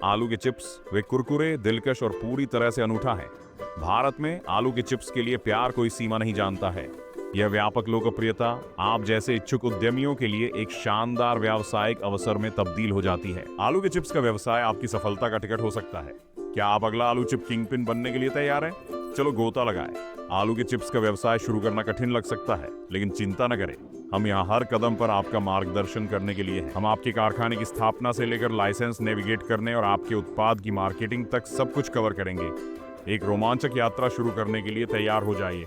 आलू के चिप्स वे कुरकुरे, दिलकश और पूरी तरह से अनूठा है। भारत में आलू के चिप्स के लिए प्यार कोई सीमा नहीं जानता है। यह व्यापक लोकप्रियता आप जैसे इच्छुक उद्यमियों के लिए एक शानदार व्यावसायिक अवसर में तब्दील हो जाती है। आलू के चिप्स का व्यवसाय आपकी सफलता का टिकट हो सकता है। क्या आप अगला आलू चिप किंगपिन बनने के लिए तैयार हैं? चलो गोता लगाएं। आलू के चिप्स का व्यवसाय शुरू करना कठिन लग सकता है, लेकिन चिंता न करें, हम यहाँ हर कदम पर आपका मार्गदर्शन करने के लिए हैं। हम आपके कारखाने की स्थापना से लेकर लाइसेंस नेविगेट करने और आपके उत्पाद की मार्केटिंग तक सब कुछ कवर करेंगे। एक रोमांचक यात्रा शुरू करने के लिए तैयार हो जाइए।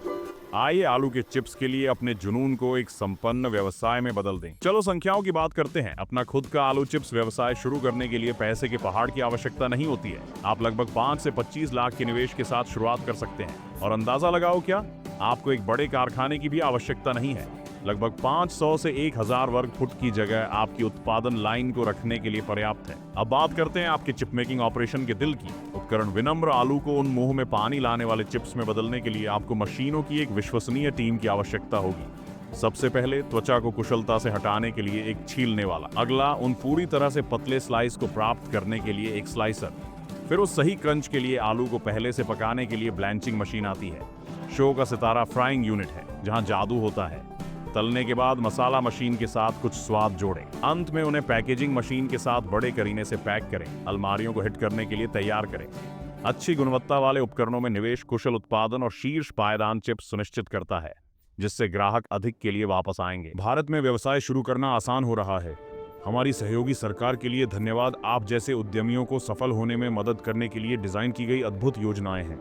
आइए आलू के चिप्स के लिए अपने जुनून को एक संपन्न व्यवसाय में बदल दें। चलो संख्याओं की बात करते हैं। अपना खुद का आलू चिप्स व्यवसाय शुरू करने के लिए पैसे के पहाड़ की आवश्यकता नहीं होती है। आप लगभग 5 से 25 लाख के निवेश के साथ शुरुआत कर सकते हैं। और अंदाजा लगाओ, क्या आपको एक बड़े कारखाने की भी आवश्यकता नहीं है। लगभग 500 से 1000 वर्ग फुट की जगह आपकी उत्पादन लाइन को रखने के लिए पर्याप्त है। अब बात करते हैं आपके चिप मेकिंग ऑपरेशन के दिल की। उपकरण विनम्र आलू को उन मुंह में पानी लाने वाले चिप्स में बदलने के लिए आपको मशीनों की एक विश्वसनीय टीम की आवश्यकता होगी। सबसे पहले त्वचा को कुशलता से हटाने के लिए एक छीलने वाला, अगला उन पूरी तरह से पतले स्लाइस को प्राप्त करने के लिए एक स्लाइसर, फिर उस सही क्रंच के लिए आलू को पहले से पकाने के लिए ब्लैंचिंग मशीन आती है। शो का सितारा फ्राइंग यूनिट है, जहां जादू होता है। तलने के बाद मसाला मशीन के साथ कुछ स्वाद जोड़ें। अंत में उन्हें पैकेजिंग मशीन के साथ बड़े करीने से पैक करें, अलमारियों को हिट करने के लिए तैयार करें। अच्छी गुणवत्ता वाले उपकरणों में निवेश कुशल उत्पादन और शीर्ष पायदान चिप्स सुनिश्चित करता है, जिससे ग्राहक अधिक के लिए वापस आएंगे। भारत में व्यवसाय शुरू करना आसान हो रहा है। हमारी सहयोगी सरकार के लिए धन्यवाद। आप जैसे उद्यमियों को सफल होने में मदद करने के लिए डिजाइन की गई अद्भुत योजनाएं हैं।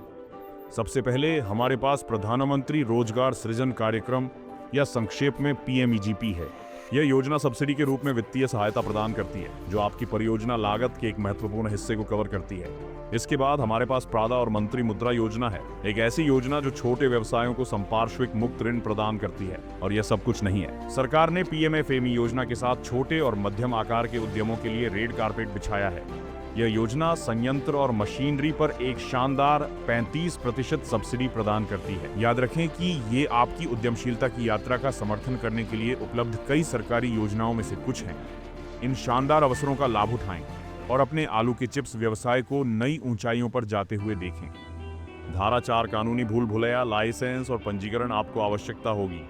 सबसे पहले हमारे पास प्रधानमंत्री रोजगार सृजन कार्यक्रम या संक्षेप में PMEGP है। यह योजना सब्सिडी के रूप में वित्तीय सहायता प्रदान करती है, जो आपकी परियोजना लागत के एक महत्वपूर्ण हिस्से को कवर करती है। इसके बाद हमारे पास प्रादा और मंत्री मुद्रा योजना है, एक ऐसी योजना जो छोटे व्यवसायों को संपार्श्विक मुक्त ऋण प्रदान करती है। और यह सब कुछ नहीं है, सरकार ने PMFME योजना के साथ छोटे और मध्यम आकार के उद्यमों के लिए रेड कारपेट बिछाया है। यह योजना संयंत्र और मशीनरी पर एक शानदार 35% सब्सिडी प्रदान करती है। याद रखें कि ये आपकी उद्यमशीलता की यात्रा का समर्थन करने के लिए उपलब्ध कई सरकारी योजनाओं में से कुछ हैं। इन शानदार अवसरों का लाभ उठाएं और अपने आलू के चिप्स व्यवसाय को नई ऊंचाइयों पर जाते हुए देखें। धारा 4 कानूनी भूल भुलैया, लाइसेंस और पंजीकरण आपको आवश्यकता होगी।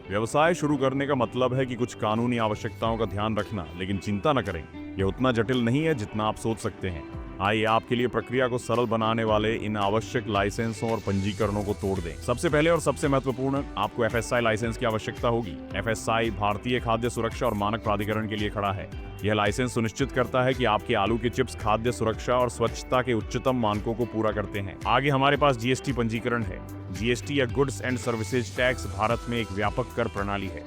व्यवसाय शुरू करने का मतलब है कि कुछ कानूनी आवश्यकताओं का ध्यान रखना, लेकिन चिंता न करें, यह उतना जटिल नहीं है जितना आप सोच सकते हैं। आइए आपके लिए प्रक्रिया को सरल बनाने वाले इन आवश्यक लाइसेंसों और पंजीकरणों को तोड़ दें। सबसे पहले और सबसे महत्वपूर्ण, आपको FSI लाइसेंस की आवश्यकता होगी। FSI भारतीय खाद्य सुरक्षा और मानक प्राधिकरण के लिए खड़ा है। यह लाइसेंस सुनिश्चित करता है कि आपके आलू के चिप्स खाद्य सुरक्षा और स्वच्छता के उच्चतम मानकों को पूरा करते हैं। आगे हमारे पास GST पंजीकरण है। GST या goods and services tax Bharat में एक व्यापक कर प्रणाली है।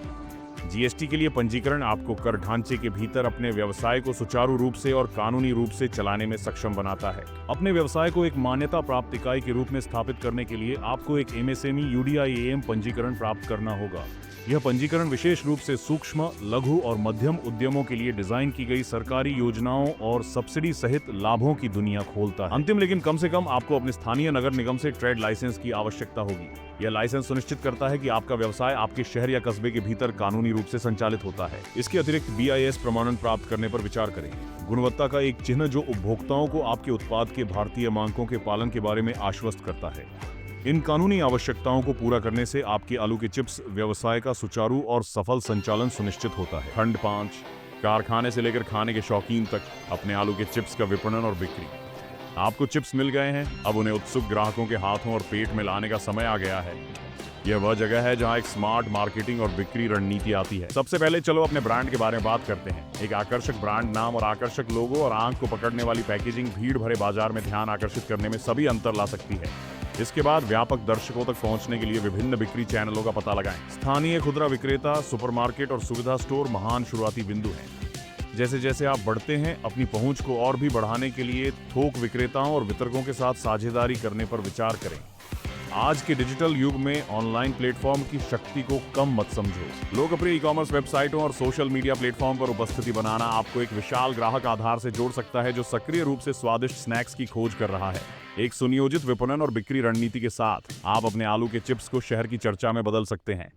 GST के लिए पंजीकरण आपको कर ढांचे के भीतर अपने व्यवसाय को सुचारू रूप से और कानूनी रूप से चलाने में सक्षम बनाता है। अपने व्यवसाय को एक मान्यता प्राप्त इकाई के रूप में स्थापित करने के लिए आपको एक MSME UDIAM पंजीकरण प्राप्त करना होगा। यह पंजीकरण विशेष रूप से सूक्ष्म, लघु और मध्यम उद्यमों के लिए डिजाइन की गई सरकारी योजनाओं और सब्सिडी सहित लाभों की दुनिया खोलता है। अंतिम लेकिन कम से कम आपको अपने स्थानीय नगर निगम से ट्रेड लाइसेंस की आवश्यकता होगी। यह लाइसेंस सुनिश्चित करता है कि आपका व्यवसाय आपके शहर या कस्बे के भीतर कानूनी रूप से संचालित होता है। इसके अतिरिक्त BIS प्रमाणन प्राप्त करने पर विचार करें। गुणवत्ता का एक चिन्ह जो उपभोक्ताओं को आपके उत्पाद के भारतीय मानकों के पालन के बारे में आश्वस्त करता है। इन कानूनी आवश्यकताओं को पूरा करने से आपके आलू के चिप्स व्यवसाय का सुचारू और सफल संचालन सुनिश्चित होता है। खंड 5, कारखाने से लेकर खाने के शौकीन तक अपने आलू के चिप्स का विपणन और बिक्री। आपको चिप्स मिल गए हैं, अब उन्हें उत्सुक ग्राहकों के हाथों और पेट में लाने का समय आ गया है। यह वह जगह है जहां एक स्मार्ट मार्केटिंग और बिक्री रणनीति आती है। सबसे पहले चलो अपने ब्रांड के बारे में बात करते हैं। एक आकर्षक ब्रांड नाम और आकर्षक लोगो और आंख को पकड़ने वाली पैकेजिंग भीड़ भरे बाजार में ध्यान आकर्षित करने में सभी अंतर ला सकती है। इसके बाद व्यापक दर्शकों तक पहुंचने के लिए विभिन्न बिक्री चैनलों का पता लगाएं। स्थानीय खुदरा विक्रेता, सुपरमार्केट और सुविधा स्टोर महान शुरुआती बिंदु हैं। जैसे जैसे आप बढ़ते हैं, अपनी पहुंच को और भी बढ़ाने के लिए थोक विक्रेताओं और वितरकों के साथ साझेदारी करने पर विचार करें। आज के डिजिटल युग में ऑनलाइन प्लेटफॉर्म की शक्ति को कम मत समझो। लोकप्रिय ई-कॉमर्स वेबसाइटों और सोशल मीडिया प्लेटफॉर्म पर उपस्थिति बनाना आपको एक विशाल ग्राहक आधार से जोड़ सकता है, जो सक्रिय रूप से स्वादिष्ट स्नैक्स की खोज कर रहा है। एक सुनियोजित विपणन और बिक्री रणनीति के साथ आप अपने आलू के चिप्स को शहर की चर्चा में बदल सकते हैं।